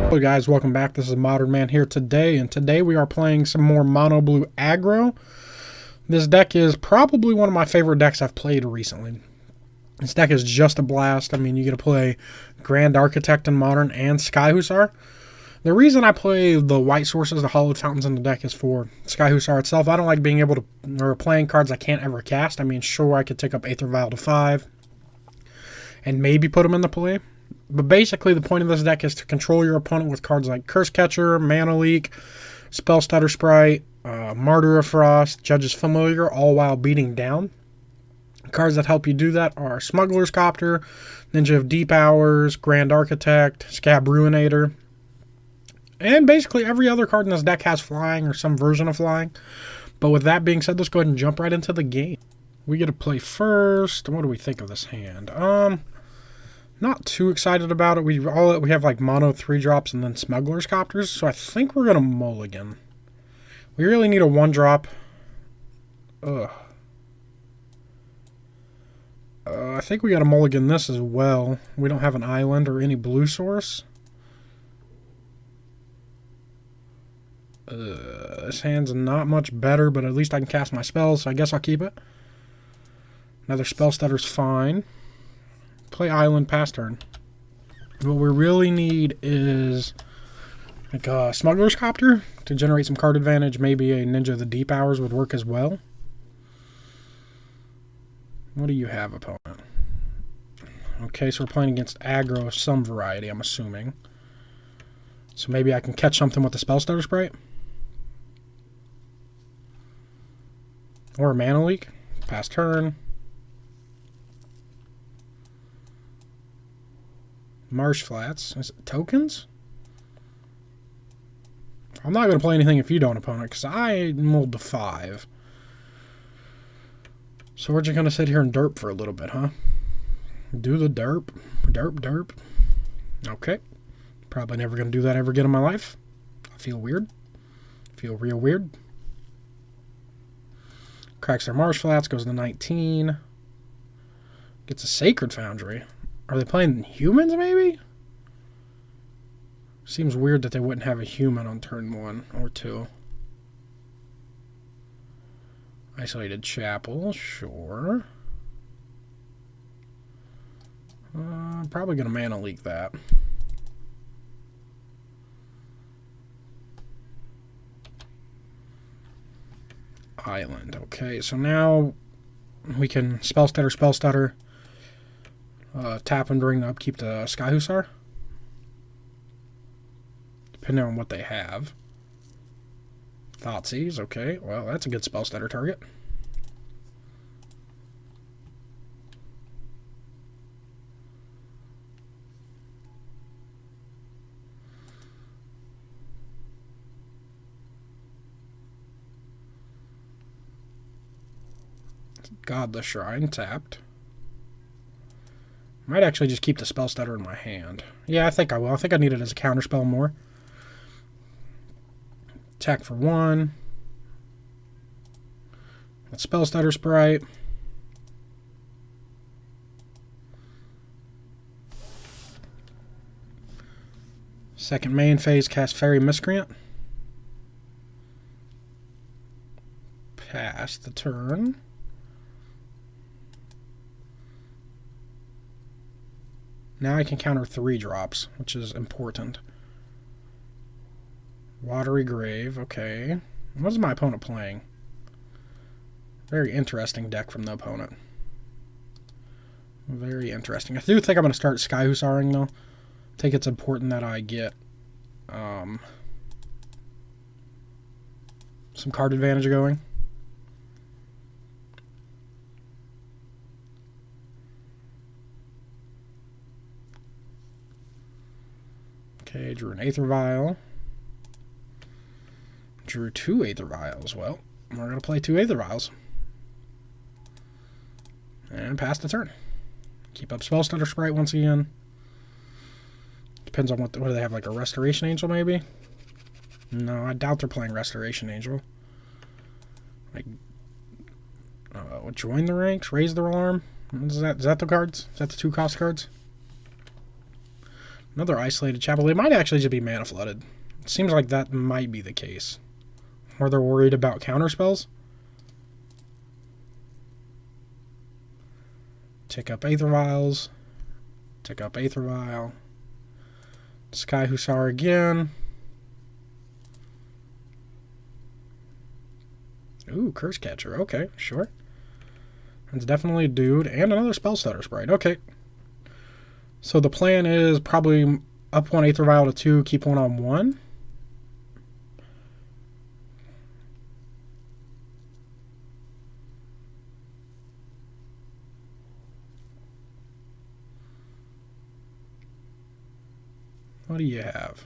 Hello guys, welcome back. This is Modern Man here today, and today we are playing some more mono blue aggro. This deck is probably one of my favorite decks I've played recently. This deck is just a blast. I mean, you get to play Grand Architect in Modern and Sky Hussar. The reason I play the white sources, the Hallowed Fountains in the deck is for Sky Hussar itself. I don't like being able to, or playing cards I can't ever cast. I mean, sure, I could take up Aether Vial to 5 and maybe put them into play. But basically, the point of this deck is to control your opponent with cards like Curse Catcher, Mana Leak, Spell Stutter Sprite, Martyr of Frost, Judge's Familiar, all while beating down. Cards that help you do that are Smuggler's Copter, Ninja of Deep Hours, Grand Architect, Scab Ruinator. And basically every other card in this deck has flying or some version of flying. But with that being said, let's go ahead and jump right into the game. We get to play first. What do we think of this hand? Not too excited about it. We have like mono 3-drops and then Smuggler's Copters, so I think we're gonna mulligan. We really need a 1-drop. I think we gotta mulligan this as well. We don't have an island or any blue source. This hand's not much better, but at least I can cast my spells, so I guess I'll keep it. Another Spell Stutter's fine. Play island past turn. What we really need is like a Smuggler's Copter to generate some card advantage. Maybe a Ninja of the Deep Hours would work as well. What do you have, opponent? Okay, so we're playing against aggro of some variety, I'm assuming. So maybe I can catch something with the Spell Stutter Sprite. Or a Mana Leak. Past turn. Marsh Flats. Is it tokens? I'm not going to play anything if you don't, opponent, because I mulled to 5. So we're just going to sit here and derp for a little bit, huh? Do the derp. Derp, derp. Okay. Probably never going to do that ever again in my life. I feel weird. Feel real weird. Cracks their Marsh Flats, goes to 19. Gets a Sacred Foundry. Are they playing humans, maybe? Seems weird that they wouldn't have a human on turn 1 or 2. Isolated Chapel, sure. Probably going to Mana Leak that. Island, okay. So now we can Spell Stutter. Tap and bring the upkeep to Sky Hussar. Depending on what they have. Thoughtseize, okay. Well, that's a good Spell Stutter target. Godless Shrine, tapped. Might actually just keep the Spell Stutter in my hand. Yeah, I think I will. I think I need it as a counterspell more. Attack for 1. Spell Stutter Sprite. Second main phase, cast Fairy Miscreant. Pass the turn. Now I can counter 3-drops, which is important. Watery Grave, okay. What is my opponent playing? Very interesting deck from the opponent. Very interesting. I do think I'm going to start Sky Hussaring, though. I think it's important that I get some card advantage going. Okay, drew an Aether Vial. Drew 2 Aether Vials. Well, we're going to play 2 Aether Vials. And pass the turn. Keep up Spell Stutter Sprite once again. Depends on what do they have, like a Restoration Angel maybe? No, I doubt they're playing Restoration Angel. Like, join the ranks, raise their alarm. Is that the cards? Is that the 2-cost cards? Another Isolated Chapel. It might actually just be mana flooded. It seems like that might be the case. Or they're worried about counter spells. Tick up Aether Vials. Tick up Aether Vial. Sky Hussar again. Ooh, Curse Catcher. Okay, sure. That's definitely a dude. And another Spell Stutter Sprite. Okay. So the plan is probably up one Aether Vial to 2, keep one on 1. What do you have?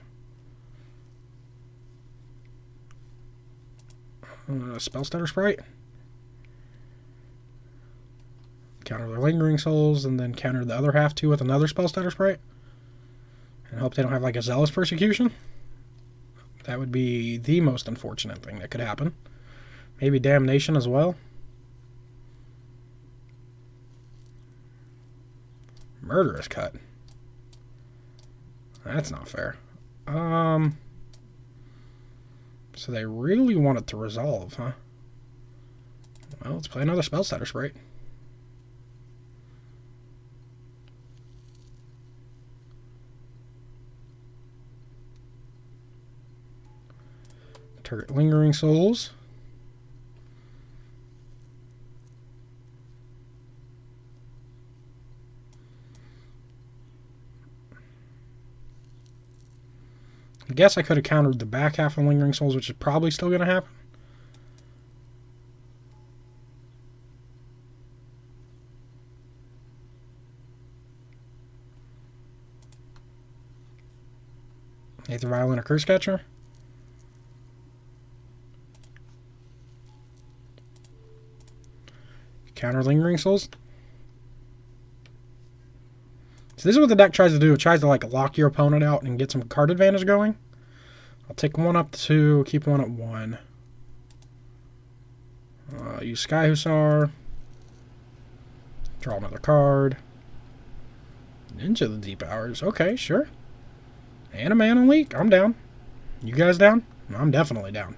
Spell Stutter Sprite. Counter their Lingering Souls, and then counter the other half too with another Spell Stutter Sprite. And hope they don't have like a Zealous Persecution. That would be the most unfortunate thing that could happen. Maybe Damnation as well. Murderous Cut. That's not fair. So they really want it to resolve, huh? Well, let's play another Spell Stutter Sprite. Target Lingering Souls. I guess I could have countered the back half of Lingering Souls, which is probably still going to happen. Aether Vial and a Curse Catcher. Counter Lingering Souls. So this is what the deck tries to do. It tries to like lock your opponent out and get some card advantage going. I'll take one up to 2, keep one at 1. Use Sky Hussar. Draw another card. Ninja the Deep Hours. Okay, sure. And a Mana Leak. I'm down. You guys down? I'm definitely down.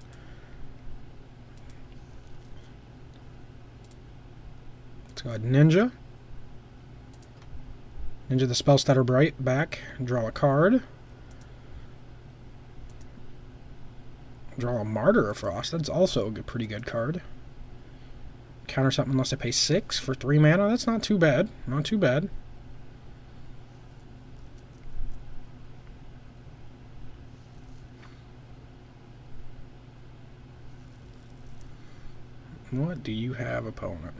Let's go ahead and Ninja. Ninja the Spell Stutter Bright back. Draw a card. Draw a Martyr of Frost. That's also a pretty good card. Counter something unless I pay 6 for 3 mana. That's not too bad. Not too bad. What do you have, opponent?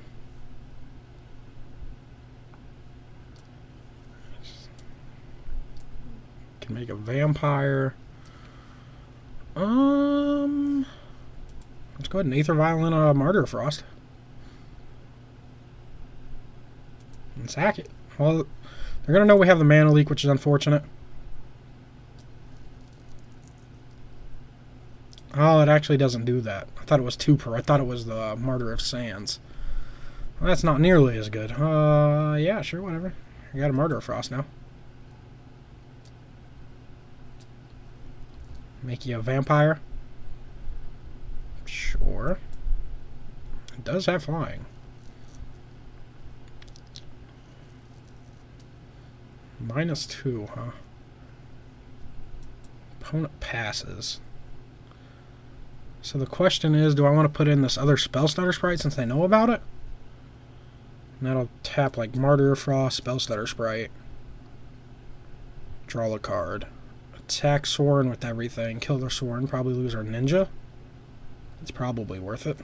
Can make a vampire. Let's go ahead and Aether Vial and a Martyr of Frost. And sack it. Well, they're going to know we have the Mana Leak, which is unfortunate. Oh, it actually doesn't do that. I thought it was 2 per. I thought it was the Martyr of Sands. Well, that's not nearly as good. Yeah, sure, whatever. I got a Martyr of Frost now. Make you a vampire. Sure. It does have flying. -2, huh? Opponent passes. So the question is, do I want to put in this other Spell Stutter Sprite since they know about it? And that'll tap like Martyr of Frost, Spell Stutter Sprite. Draw a card. Attack Sorin with everything. Kill their Sorin. Probably lose our Ninja. It's probably worth it.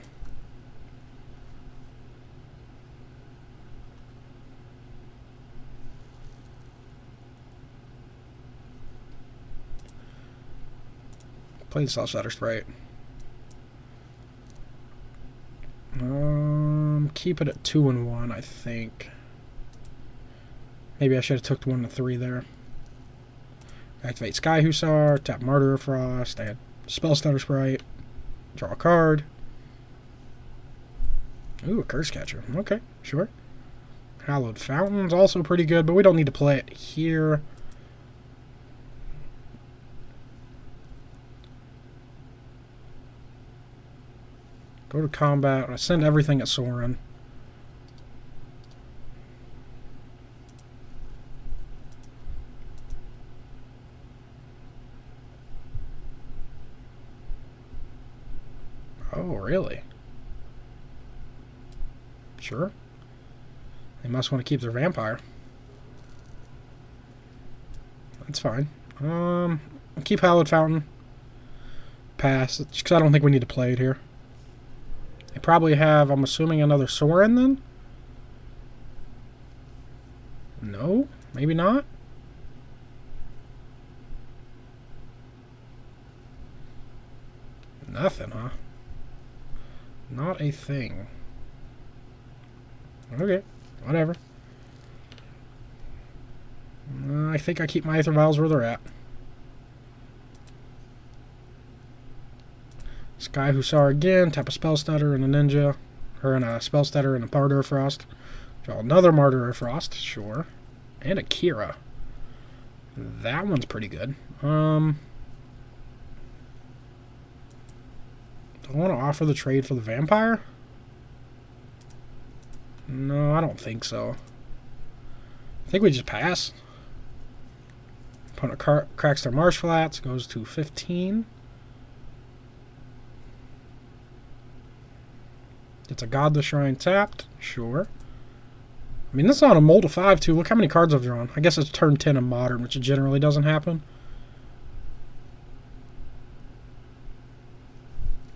Play the Spell Stutter Sprite. Keep it at 2 and 1, I think. Maybe I should have took 1 to 3 there. Activate Sky Hussar, tap Martyr of Frost, add Spell Stutter Sprite, draw a card. Ooh, a Curse Catcher. Okay, sure. Hallowed Fountain's also pretty good, but we don't need to play it here. Go to combat. I send everything at Soren. Oh, really? Sure. They must want to keep their vampire. That's fine. Keep Hallowed Fountain. Pass. Because I don't think we need to play it here. They probably have, I'm assuming, another Soren then? No? Maybe not? Nothing, huh? Not a thing. Okay, whatever. I think I keep my Aether Vials where they're at. Sky Hussar again, tap a Spell Stutter and a Ninja. Or a Spell Stutter and a Martyr of Frost. Draw another Martyr of Frost, sure. And a Kira. That one's pretty good. Do I want to offer the trade for the vampire? No, I don't think so. I think we just pass. Opponent cracks their Marsh Flats, goes to 15. It's a Godless Shrine tapped, sure. I mean, this is on a mold of 5 too. Look how many cards I've drawn. I guess it's turn 10 in Modern, which generally doesn't happen.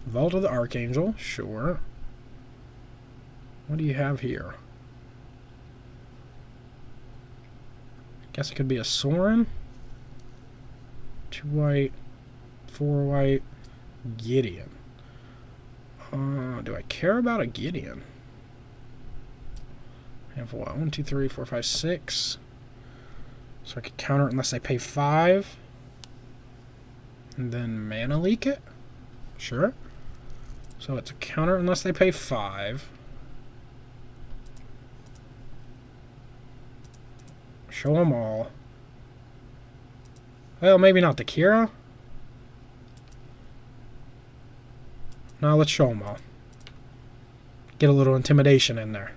Vault of the Archangel, sure. What do you have here? Guess it could be a Soren. 2 white, 4 white, Gideon. Do I care about a Gideon? I have what? 1, 2, 3, 4, 5, 6. So I could counter it unless they pay 5. And then mana leak it? Sure. So it's a counter unless they pay 5. Show them all. Well, maybe not the Kira. Now let's show them all. Get a little intimidation in there.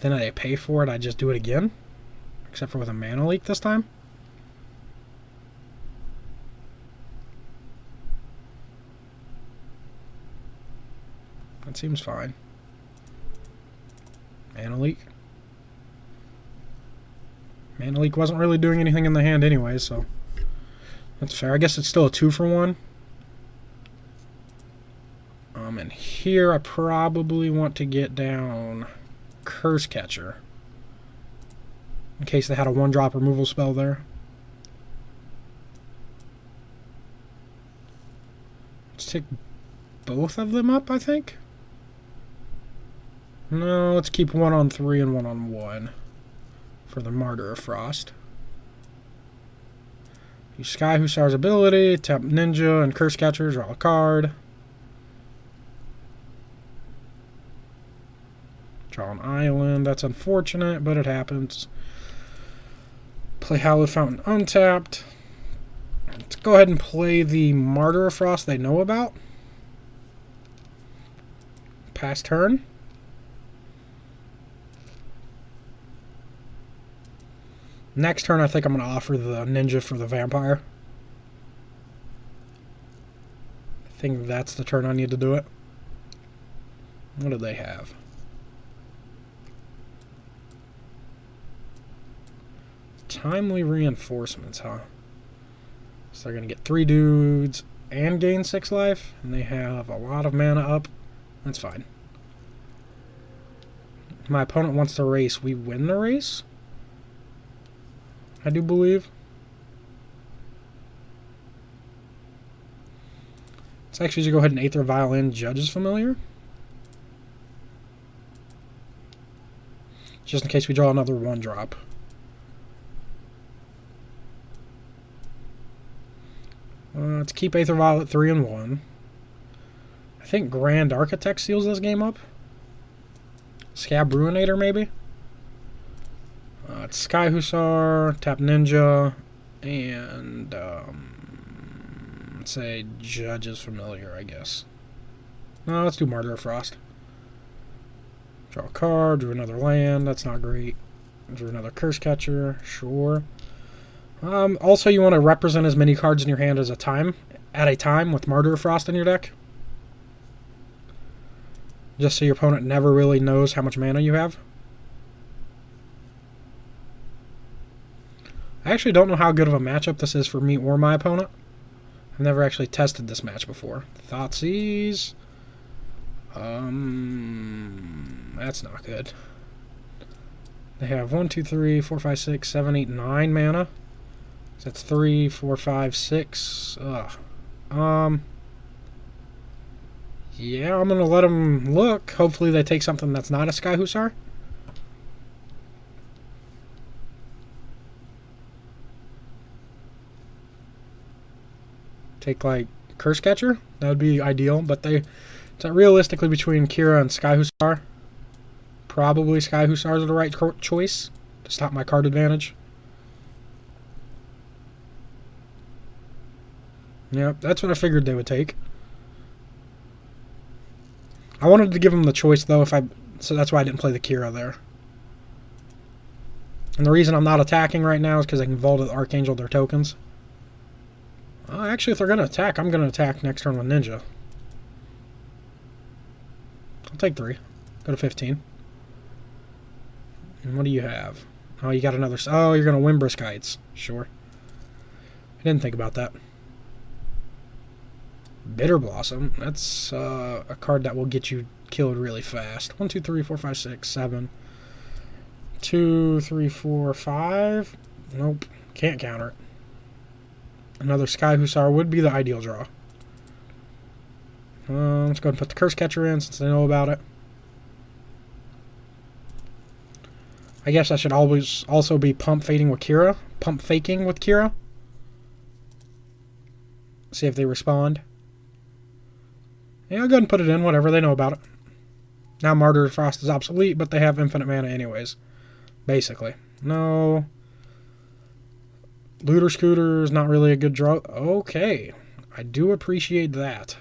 Then I pay for it, I just do it again. Except for with a mana leak this time. That seems fine. Mana leak. Mana leak wasn't really doing anything in the hand anyway, so that's fair. I guess it's still a 2-for-1. And here I probably want to get down Curse Catcher. In case they had a 1-drop removal spell there. Let's take both of them up, I think. No, let's keep 1 on 3 and 1 on 1 for the Martyr of Frost. Use Sky Hussar's ability, tap Ninja and Curse Catcher, draw a card. Draw an island. That's unfortunate, but it happens. Play Hallowed Fountain untapped. Let's go ahead and play the Martyr of Frost they know about. Pass turn. Next turn, I think I'm going to offer the Ninja for the Vampire. I think that's the turn I need to do it. What do they have? Timely Reinforcements, huh? So they're going to get 3 dudes and gain 6 life, and they have a lot of mana up. That's fine. My opponent wants to race. We win the race? I do believe. Let's actually just go ahead and Aether Vial in Judge's Familiar. Just in case we draw another 1-drop. Let's keep Aether Vial at 3 and 1. I think Grand Architect seals this game up. Scab Ruinator, maybe? It's Sky Hussar, tap Ninja, And, let's say Judge's Familiar, I guess. No, let's do Martyr of Frost. Draw a card, drew another land, that's not great. Drew another Curse Catcher, sure. Also, you want to represent as many cards in your hand at a time with Martyr of Frost in your deck. Just so your opponent never really knows how much mana you have. I actually don't know how good of a matchup this is for me or my opponent. I've never actually tested this match before. Thoughtseize. That's not good. They have 1, 2, 3, 4, 5, 6, 7, 8, 9 mana. So that's 3, 4, 5, 6. Ugh. Yeah, I'm going to let them look. Hopefully they take something that's not a Sky Hussar. Take, like, Curse Catcher. That would be ideal, but it's realistically between Kira and Sky Hussar. Probably Sky Hussars are the right choice to stop my card advantage. Yep, that's what I figured they would take. I wanted to give them the choice, though, so that's why I didn't play the Kira there. And the reason I'm not attacking right now is because I can Vault of the Archangel their tokens. Actually, if they're going to attack, I'm going to attack next turn with Ninja. I'll take 3. Go to 15. And what do you have? Oh, you got another... Oh, you're going to Wimbrisk Heights. Sure. I didn't think about that. Bitter Blossom. That's a card that will get you killed really fast. 1, 2, 3, 4, 5, 6, 7. 2, 3, 4, 5. Nope. Can't counter it. Another Sky Hussar would be the ideal draw. Let's go ahead and put the Curse Catcher in since I know about it. I guess I should always also be pump faking with Kira. See if they respond. Yeah, I'll go ahead and put it in, whatever, they know about it. Now Martyr of Frost is obsolete, but they have infinite mana anyways. Basically. No. Looter Scooter is not really a good draw. Okay. I do appreciate that.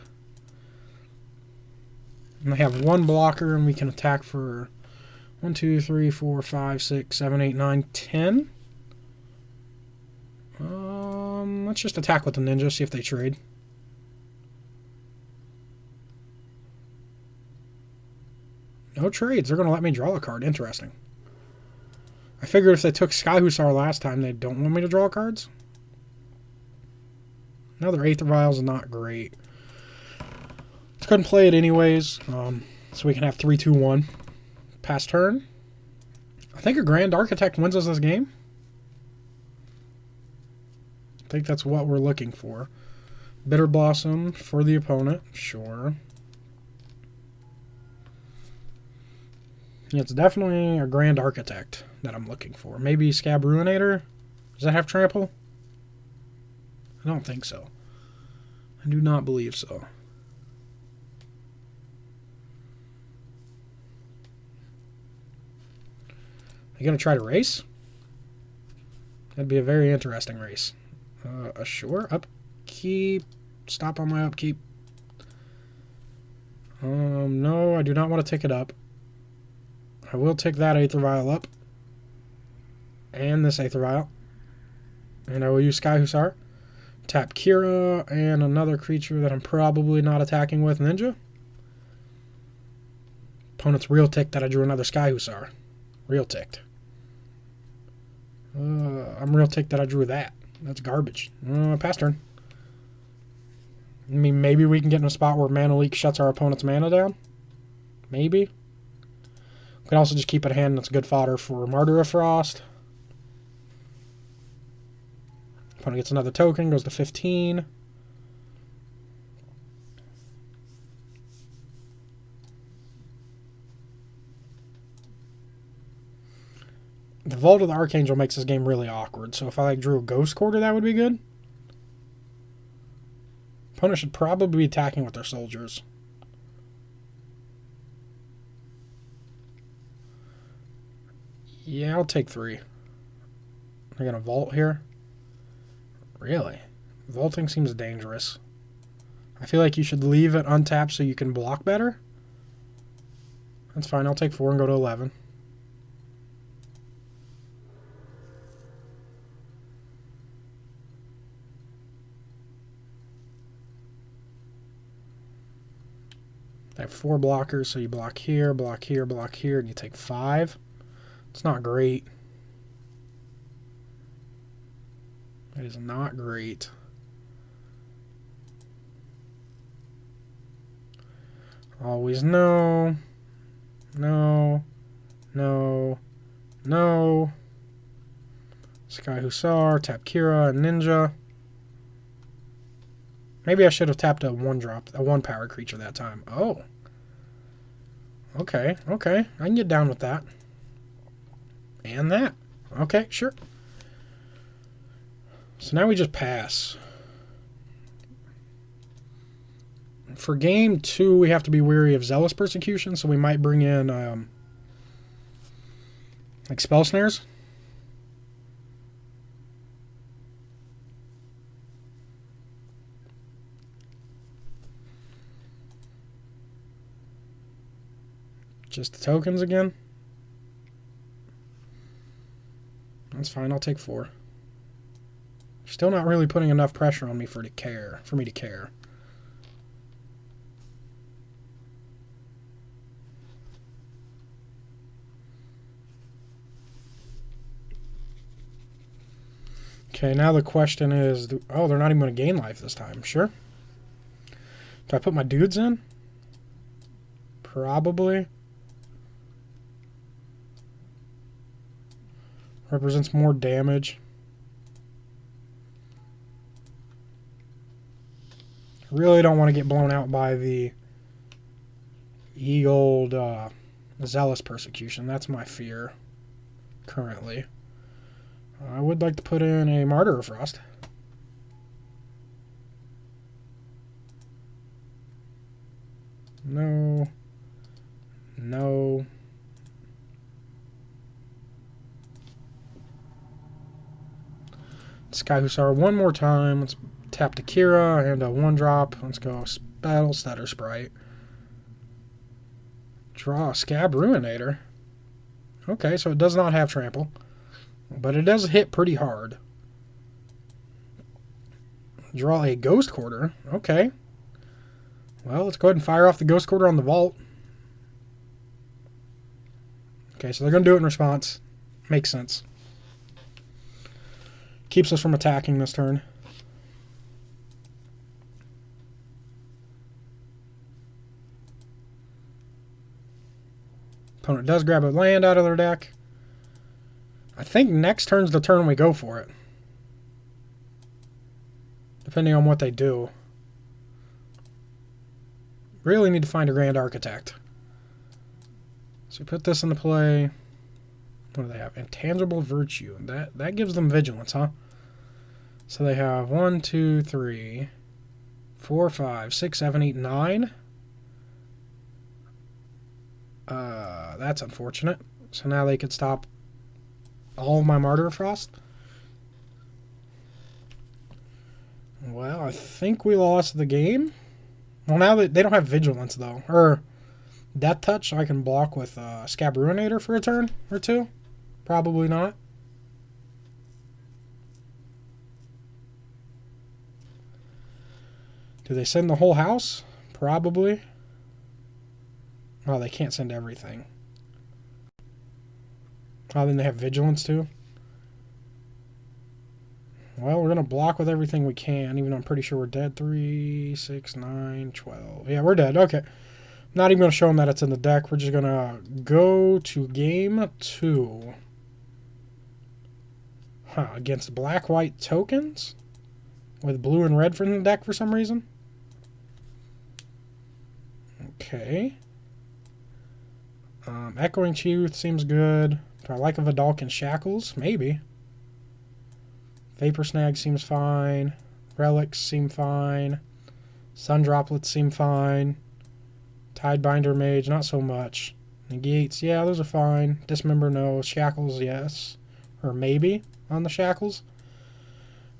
And they have one blocker, and we can attack for 1, 2, 3, 4, 5, 6, 7, 8, 9, 10. Let's just attack with the Ninja, see if they trade. No trades. They're going to let me draw a card. Interesting. I figured if they took Sky Hussar last time, they don't want me to draw cards. Another Aether Vial is not great. Let's go ahead and play it anyways, so we can have 3, 2, 1. Pass turn. I think a Grand Architect wins us this game. I think that's what we're looking for. Bitter Blossom for the opponent. Sure. Yeah, it's definitely a Grand Architect that I'm looking for. Maybe Scab Ruinator? Does that have trample? I don't think so. I do not believe so. Are you going to try to race? That'd be a very interesting race. Sure. Upkeep. Stop on my upkeep. No, I do not want to take it up. I will take that Aether Vial up. And this Aether Vial. And I will use Sky Hussar. Tap Kira and another creature that I'm probably not attacking with, Ninja. Opponent's real ticked that I drew another Sky Hussar. Real ticked. I'm real ticked that I drew that. That's garbage. Pass turn. I mean, maybe we can get in a spot where Mana Leak shuts our opponent's mana down. Maybe. We can also just keep it in hand. That's good fodder for Martyr of Frost. Opponent gets another token, goes to 15. The Vault of the Archangel makes this game really awkward, so if I drew a Ghost Quarter, that would be good. Opponent should probably be attacking with their soldiers. Yeah, I'll take 3. They're going to Vault here. Really? Vaulting seems dangerous. I feel like you should leave it untapped so you can block better. That's fine. I'll take 4 and go to 11. I have 4 blockers, so you block here, block here, block here, and you take 5. It's not great. It is not great. Always no. No. No. No. Sky Hussar, tap Kira, and Ninja. Maybe I should have tapped a 1-drop, a 1-power creature that time. Oh. Okay, okay. I can get down with that. And that. Okay, sure. So now we just pass. For game 2, we have to be wary of Zealous Persecution, so we might bring in like Spell Snares. Just the tokens again. That's fine. I'll take 4. Still not really putting enough pressure on me for me to care. Okay, now the question is, oh, they're not even going to gain life this time. Sure. Do I put my dudes in? Probably. Represents more damage. I really don't want to get blown out by the old Zealous Persecution. That's my fear currently. I would like to put in a Martyr of Frost. No. No. Sky Hussar one more time. Let's tap the Kira and a 1-drop. Let's go Battle Stutter Sprite. Draw a Scab Ruinator. Okay, so it does not have trample. But it does hit pretty hard. Draw a Ghost Quarter. Okay. Well, let's go ahead and fire off the Ghost Quarter on the vault. Okay, so they're going to do it in response. Makes sense. Keeps us from attacking this turn. Opponent does grab a land out of their deck. I think next turn's the turn we go for it. Depending on what they do. Really need to find a Grand Architect. So we put this into play. What do they have? Intangible Virtue. That gives them vigilance, huh? So they have 1, 2, 3, 4, 5, 6, 7, 8, 9. That's unfortunate. So now they could stop all of my Martyr of Frost. Well, I think we lost the game. Well, now that they don't have Vigilance, though. Or Death Touch, so I can block with Scab Ruinator for a turn or two. Probably not. Do they send the whole house? Probably. Oh, they can't send everything. Oh, then they have Vigilance too. Well, we're going to block with everything we can, even though I'm pretty sure we're dead. 3, 6, 9, 12. Yeah, we're dead. Okay. Not even going to show them that it's in the deck. We're just going to go to game 2. Huh, against black-white tokens? With blue and red from the deck for some reason? Okay. Echoing Chief seems good. Do I like a Vidalcan Shackles? Maybe. Vapor Snag seems fine. Relics seem fine. Sun Droplets seem fine. Tidebinder Mage, not so much. Negates, yeah, those are fine. Dismember, no. Shackles, yes. Or maybe on the Shackles.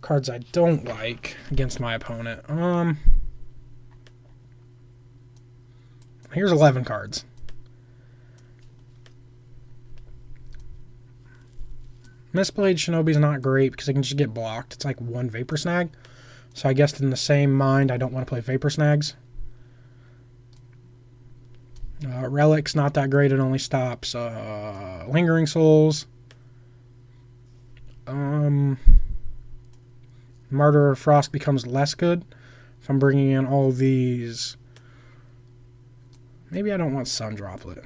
Cards I don't like against my opponent. Here's 11 cards. Mistblade Shinobi's not great because it can just get blocked. It's like one Vapor Snag. So I guess in the same mind, I don't want to play Vapor Snags. Relic's not that great. It only stops Lingering Souls. Martyr of Frost becomes less good if I'm bringing in all these. Maybe I don't want Sun Droplet.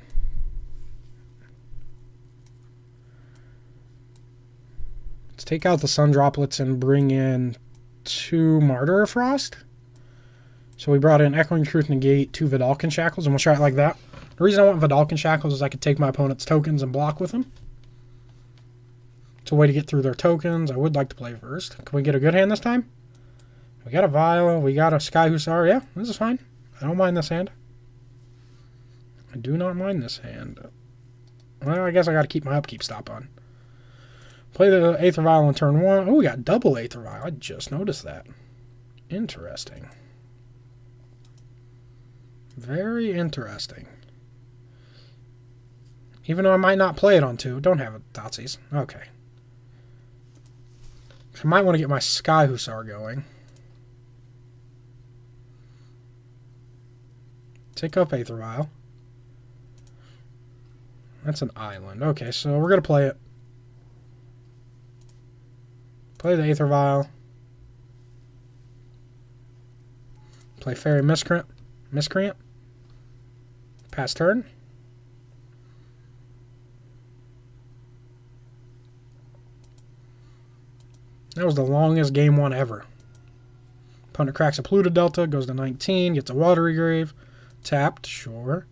Let's take out the Sun Droplets and bring in 2 Martyr of Frost. So we brought in Echoing Truth Negate, 2 Vidalcan Shackles, and we'll try it like that. The reason I want Vidalcan Shackles is I could take my opponent's tokens and block with them. It's a way to get through their tokens. I would like to play first. Can we get a good hand this time? We got a Vial. We got a Sky Hussar. Yeah, this is fine. I don't mind this hand. I do not mind this hand. Well, I guess I got to keep my upkeep stop on. Play the Aether Vial on turn 1. Oh, we got double Aether Vial. I just noticed that. Interesting. Very interesting. Even though I might not play it on 2. Don't have it, Thoughtseize. Okay. I might want to get my Sky Hussar going. Take up Aether Vial. That's an island. Okay, so we're going to play it. Play the Aether Vial. Play Fairy Miscreant. Pass turn. That was the longest game 1 ever. Opponent cracks a Pluto Delta, goes to 19, gets a Watery Grave. Tapped, sure.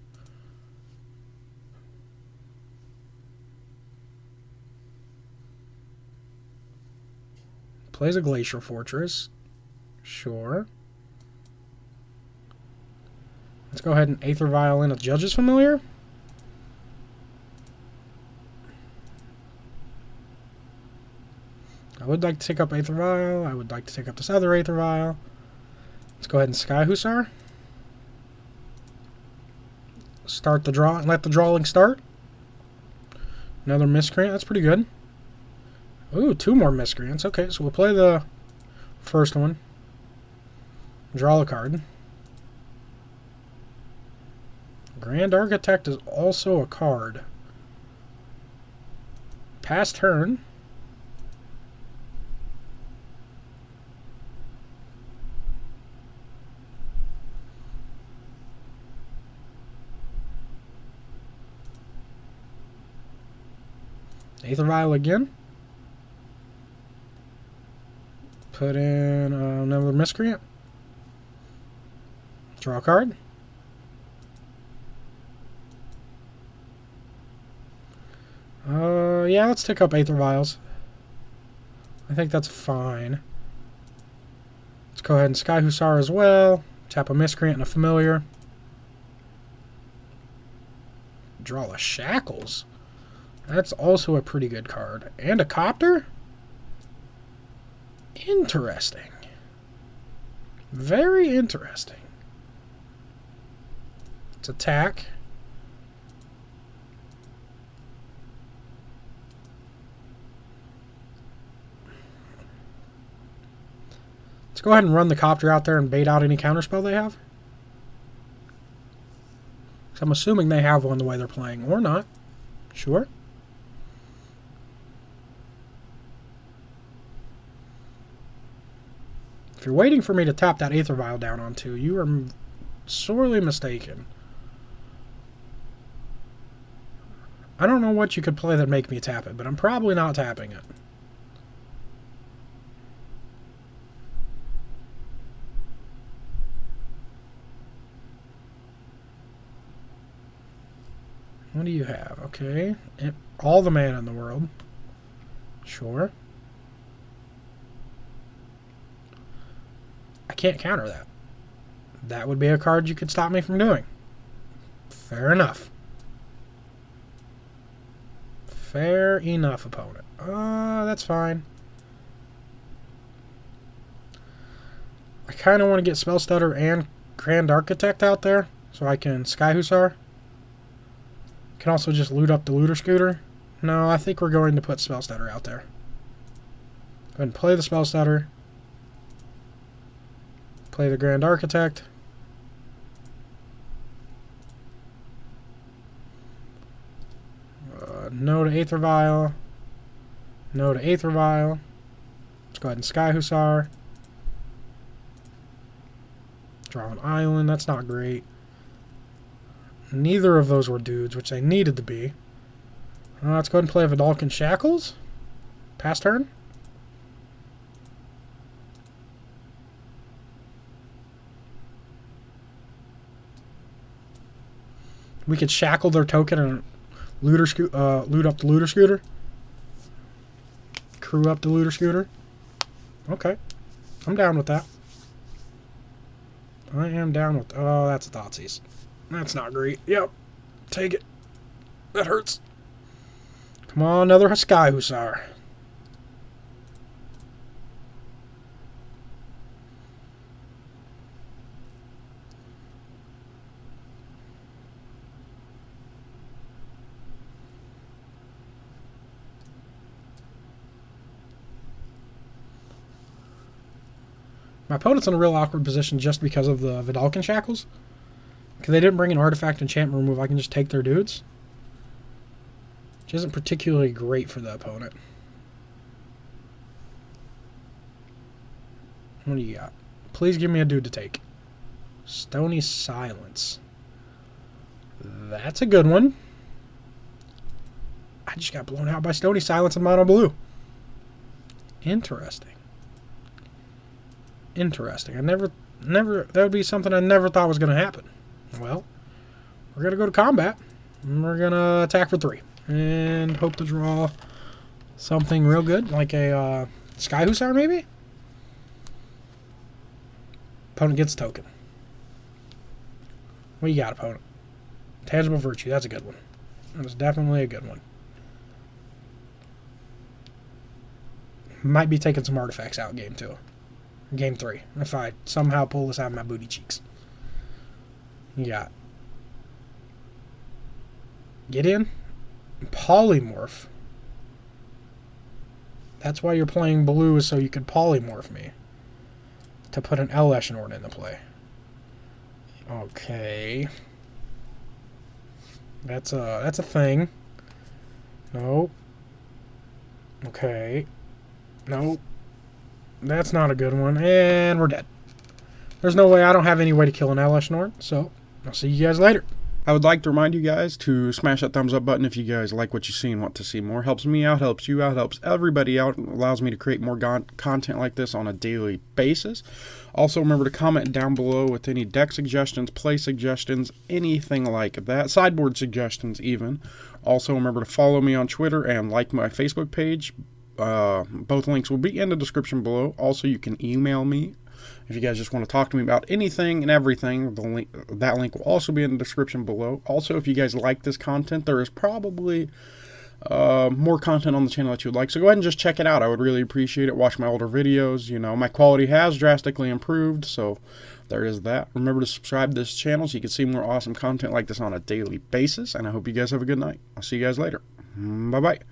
Plays a Glacial Fortress. Sure. Let's go ahead and Aether Vial in a Judge's Familiar. I would like to take up Aether Vial. I would like to take up this other Aether Vial. Let's go ahead and Sky Hussar. Start the draw and let the drawing start. Another Miscreant. That's pretty good. Ooh, 2 more Miscreants. Okay, so we'll play the first one. Draw a card. Grand Architect is also a card. Pass turn. Aether Vial again. Put in another Miscreant. Draw a card. Yeah, let's take up Aether Vials. I think that's fine. Let's go ahead and Sky Hussar as well. Tap a Miscreant and a Familiar. Draw a Shackles. That's also a pretty good card. And a Copter? Interesting. Very interesting. Let's attack. Let's go ahead and run the Copter out there and bait out any counterspell they have. So I'm assuming they have one the way they're playing, or not. Sure. If you're waiting for me to tap that Aether Vial down onto, you are sorely mistaken. I don't know what you could play that'd make me tap it, but I'm probably not tapping it. What do you have? Okay. All the mana in the world. Sure. I can't counter that. That would be a card you could stop me from doing. Fair enough. Fair enough, opponent. That's fine. kind of want to get Spell Stutter and Grand Architect out there so I can Sky Hussar. Can also just loot up the Looter Scooter. No, I think we're going to put Spell Stutter out there. Go ahead and play the Spell Stutter. Play the Grand Architect. No to Aether Vial. No to Aether Vial. Let's go ahead and Sky Hussar. Draw an island. That's not great. Neither of those were dudes, which they needed to be. Let's go ahead and play Vidalcan Shackles. Pass turn. We could shackle their token and loot up the Looter Scooter. Crew up the Looter Scooter. Okay. I'm down with that. I am down with... Oh, that's a Thoughtseize. That's not great. Yep. Take it. That hurts. Come on, another Sky Hussar. My opponent's in a real awkward position just because of the Vidalcan Shackles. Because they didn't bring an artifact enchantment remove, I can just take their dudes. Which isn't particularly great for the opponent. What do you got? Please give me a dude to take. Stony Silence. That's a good one. I just got blown out by Stony Silence and Mono Blue. Interesting. Interesting. That would be something I never thought was going to happen. Well, we're going to go to combat. And we're going to attack for 3. And hope to draw something real good. Like a Sky Hussar, maybe? Opponent gets a token. What you got, opponent? Tangible Virtue. That's a good one. That is definitely a good one. Might be taking some artifacts out game 2. Game 3, if I somehow pull this out of my booty cheeks. You got Get In, Polymorph. That's why you're playing blue, is so you could polymorph me to put an Eleshnord into play. Okay, that's a thing. No. Okay. No. That's not a good one. And we're dead. There's no way. I don't have any way to kill an Eleshnord, so I'll see you guys later. I would like to remind you guys to smash that thumbs up button if you guys like what you see and want to see more. Helps me out, helps you out, helps everybody out, and allows me to create more content like this on a daily basis. Also, remember to comment down below with any deck suggestions, play suggestions, anything like that, sideboard suggestions even. Also, remember to follow me on Twitter and like my Facebook page. Both links will be in the description below. Also, you can email me if you guys just want to talk to me about anything and everything. That link will also be in the description below. Also, if you guys like this content, there is probably more content on the channel that you would like, so go ahead and just check it out. I would really appreciate it. Watch my older videos. You know, my quality has drastically improved, so there is that. Remember to subscribe to this channel so you can see more awesome content like this on a daily basis, and I hope you guys have a good night. I'll see you guys later. Bye-bye.